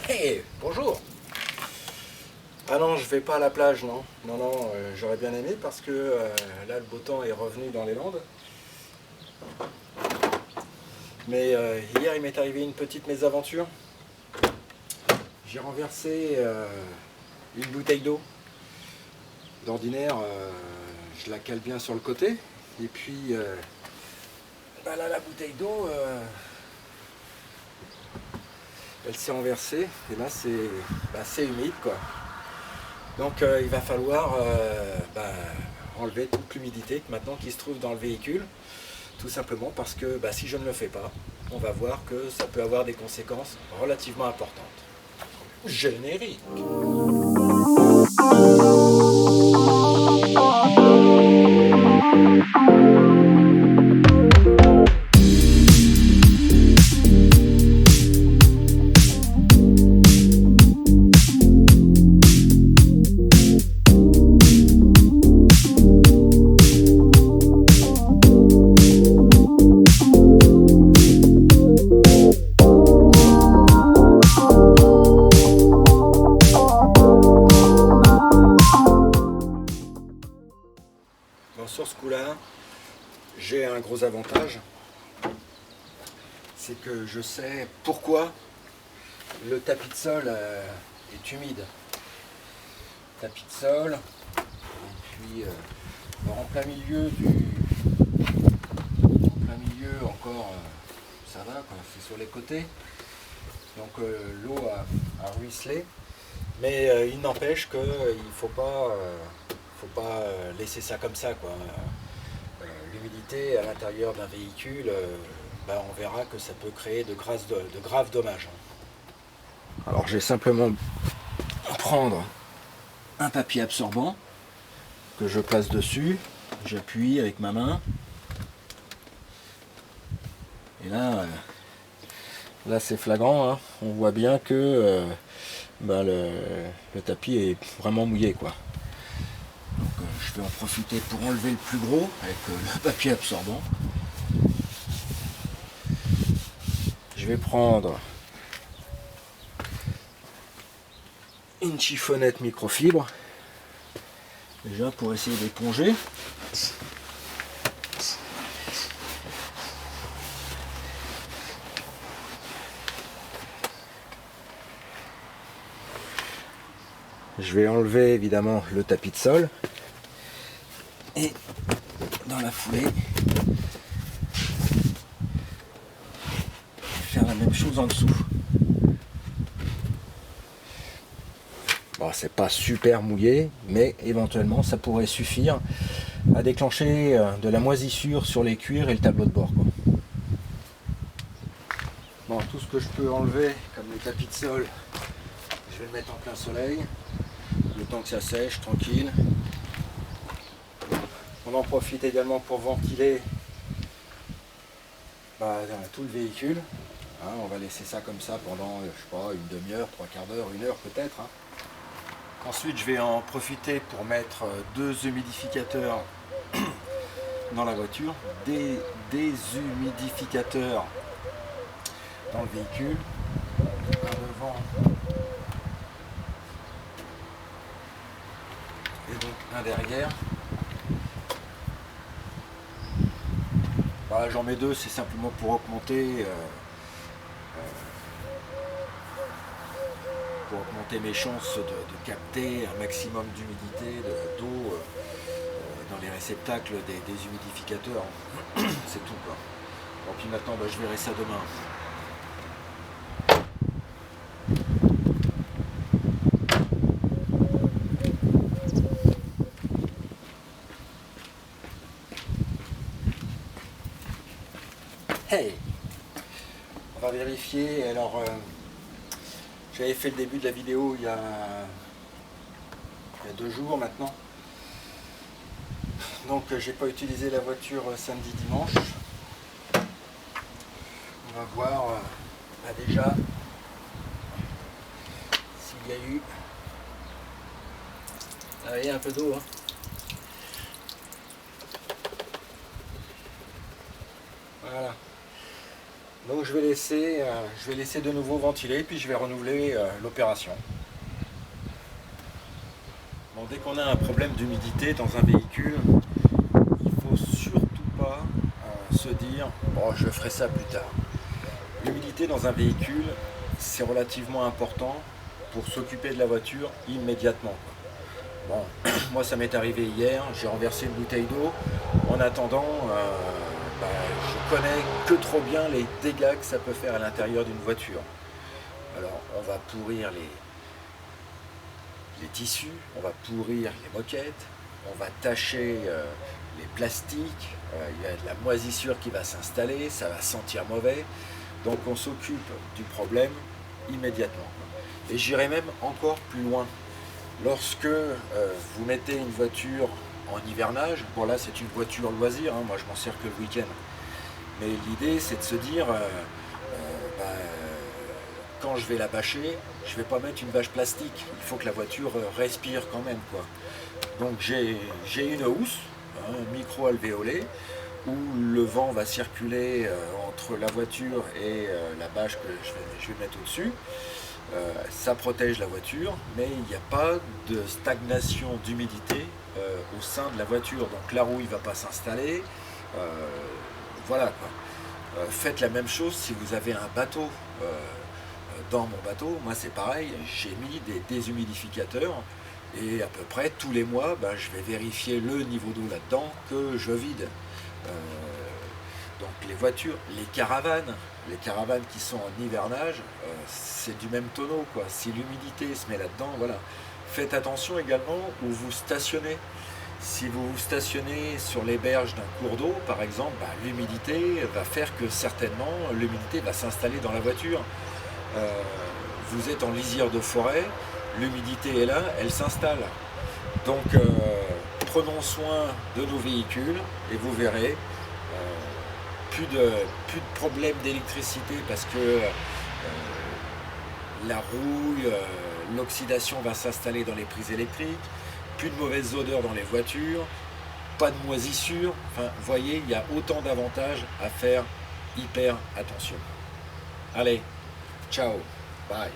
Hey, bonjour. Ah non, je vais pas à la plage, non. Non, j'aurais bien aimé parce que là, le beau temps est revenu dans les Landes. Mais hier, il m'est arrivé une petite mésaventure. J'ai renversé une bouteille d'eau. D'ordinaire, je la cale bien sur le côté. Et puis, là, la bouteille d'eau, elle s'est renversée. Et là, c'est humide, quoi. Donc, il va falloir enlever toute l'humidité maintenant qui se trouve dans le véhicule. Tout simplement parce que si je ne le fais pas, on va voir que ça peut avoir des conséquences relativement importantes. Générique. Sur ce coup-là, j'ai un gros avantage, c'est que je sais pourquoi le tapis de sol est humide. Tapis de sol, et puis en plein milieu encore, ça va, c'est sur les côtés, donc l'eau a ruisselé, mais il n'empêche qu'il ne faut pas laisser ça comme ça, quoi. L'humidité à l'intérieur d'un véhicule, on verra que ça peut créer de graves dommages. Alors je vais simplement prendre un papier absorbant que je place dessus, j'appuie avec ma main, et là c'est flagrant, hein. On voit bien que le tapis est vraiment mouillé, quoi. Je vais en profiter pour enlever le plus gros avec le papier absorbant. Je vais prendre une chiffonnette microfibre, déjà pour essayer d'éponger. Je vais enlever évidemment le tapis de sol. Et dans la foulée, faire la même chose en dessous. Bon, c'est pas super mouillé, mais éventuellement ça pourrait suffire à déclencher de la moisissure sur les cuirs et le tableau de bord, quoi. Bon, tout ce que je peux enlever, comme les tapis de sol, je vais le mettre en plein soleil, le temps que ça sèche, tranquille. On en profite également pour ventiler tout le véhicule. Hein, on va laisser ça comme ça pendant, je sais pas, une demi-heure, trois quarts d'heure, une heure peut-être. Hein. Ensuite, je vais en profiter pour mettre 2 humidificateurs dans la voiture, des déshumidificateurs dans le véhicule, un devant et donc un derrière. J'en mets 2, c'est simplement pour augmenter mes chances de capter un maximum d'humidité, d'eau dans les réceptacles des humidificateurs. C'est tout, quoi. Bon, puis maintenant, je verrai ça demain. Hey, on va vérifier. Alors, j'avais fait le début de la vidéo il y a 2 jours maintenant. Donc, j'ai pas utilisé la voiture samedi, dimanche. On va voir déjà s'il y a eu. Il y a un peu d'eau. Hein. Voilà. Donc je vais laisser de nouveau ventiler, puis je vais renouveler l'opération. Bon, dès qu'on a un problème d'humidité dans un véhicule, il faut surtout pas se dire bon, je ferai ça plus tard. L'humidité dans un véhicule, c'est relativement important pour s'occuper de la voiture immédiatement. Bon, moi ça m'est arrivé hier, j'ai renversé une bouteille d'eau. En attendant, je connais que trop bien les dégâts que ça peut faire à l'intérieur d'une voiture. Alors on va pourrir les tissus, on va pourrir les moquettes, on va tacher les plastiques, il y a de la moisissure qui va s'installer, ça va sentir mauvais. Donc on s'occupe du problème immédiatement. Et j'irai même encore plus loin. Lorsque vous mettez une voiture en hivernage, bon là c'est une voiture loisir, hein, moi je m'en sers que le week-end. Mais l'idée c'est de se dire, quand je vais la bâcher, je ne vais pas mettre une bâche plastique. Il faut que la voiture respire quand même, quoi. Donc j'ai une housse, un micro-alvéolé, où le vent va circuler entre la voiture et la bâche que je vais mettre au-dessus. Ça protège la voiture, mais il n'y a pas de stagnation d'humidité au sein de la voiture. Donc la rouille ne va pas s'installer. Voilà quoi. Faites la même chose si vous avez un bateau. Dans mon bateau, moi c'est pareil, j'ai mis des déshumidificateurs et à peu près tous les mois, je vais vérifier le niveau d'eau là-dedans que je vide. Donc les voitures, les caravanes qui sont en hivernage, c'est du même tonneau, quoi. Si l'humidité se met là-dedans, voilà. Faites attention également où vous stationnez. Si vous vous stationnez sur les berges d'un cours d'eau, par exemple, l'humidité va faire que certainement l'humidité va s'installer dans la voiture. Vous êtes en lisière de forêt, l'humidité est là, elle s'installe. Donc prenons soin de nos véhicules et vous verrez, plus de problème d'électricité parce que la rouille, l'oxydation va s'installer dans les prises électriques, plus de mauvaises odeurs dans les voitures, pas de moisissure. Enfin, vous voyez, il y a autant d'avantages à faire hyper attention. Allez, ciao, bye.